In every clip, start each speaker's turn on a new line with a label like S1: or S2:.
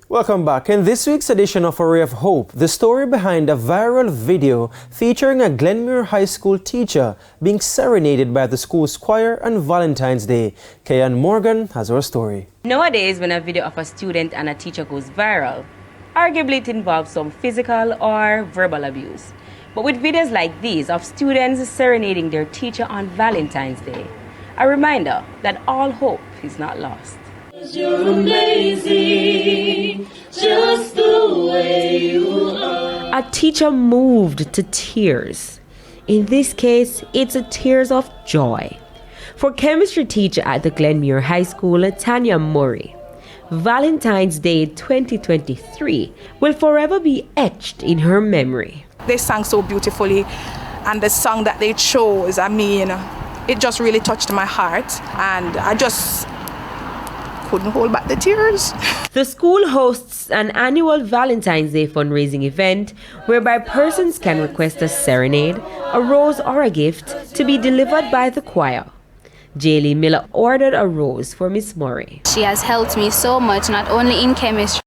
S1: Welcome back. In this week's edition of A Ray of Hope, the story behind a viral video featuring a Glenmuir High School teacher being serenaded by the school's choir on Valentine's Day. Kayan Morgan has our story.
S2: Nowadays, when a video of a student and a teacher goes viral, arguably it involves some physical or verbal abuse. But with videos like these of students serenading their teacher on Valentine's Day, a reminder that all hope is not lost.
S3: You're amazing, just the way you are.
S2: A teacher moved to tears. In this case, it's a tears of joy. For chemistry teacher at the Glenmuir High School, Tanya Murray, Valentine's Day 2023 will forever be etched in her memory.
S4: They sang so beautifully, and the song that they chose, it just really touched my heart, and I just couldn't hold back the tears.
S2: The school hosts an annual Valentine's Day fundraising event whereby persons can request a serenade, a rose or a gift to be delivered by the choir. Jaylee Miller ordered a rose for Miss Murray.
S5: She has helped me so much, not only in chemistry,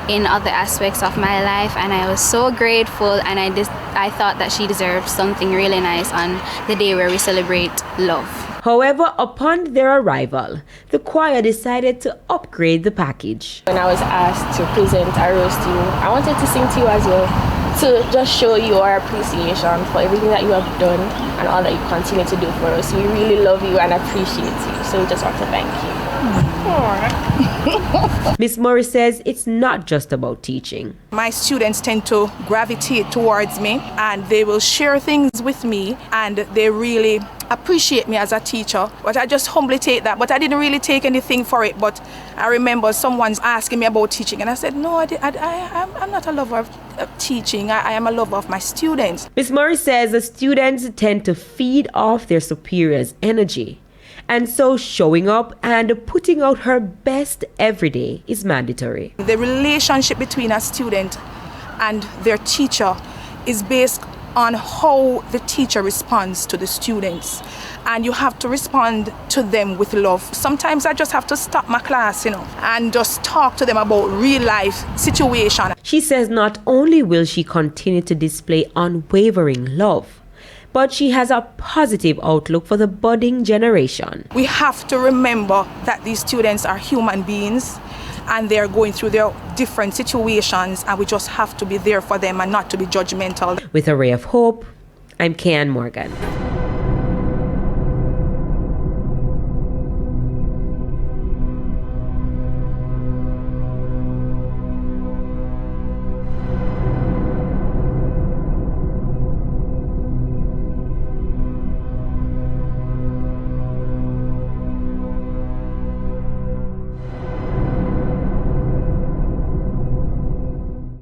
S5: in other aspects of my life, and I was so grateful, and I thought that she deserved something really nice on the day where we celebrate love.
S2: However, upon their arrival, the choir decided to upgrade the package.
S6: When I was asked to present a rose to you, I wanted to sing to you as well, to just show your appreciation for everything that you have done and all that you continue to do for us. We really love you and appreciate you, so we just want to thank you.
S2: Miss Murray says it's not just about teaching.
S4: My students tend to gravitate towards me, and they will share things with me, and they really appreciate me as a teacher. But I just humbly take that. But I didn't really take anything for it. But I remember someone's asking me about teaching, and I said, no, I'm not a lover of teaching. I am a lover of my students.
S2: Miss Murray says the students tend to feed off their superiors' energy. And so showing up and putting out her best every day is mandatory.
S4: The relationship between a student and their teacher is based on how the teacher responds to the students. And you have to respond to them with love. Sometimes I just have to stop my class, and just talk to them about real life situation.
S2: She says not only will she continue to display unwavering love, but she has a positive outlook for the budding generation.
S4: We have to remember that these students are human beings, and they're going through their different situations, and we just have to be there for them and not to be judgmental.
S2: With A Ray of Hope, I'm Kayan Morgan.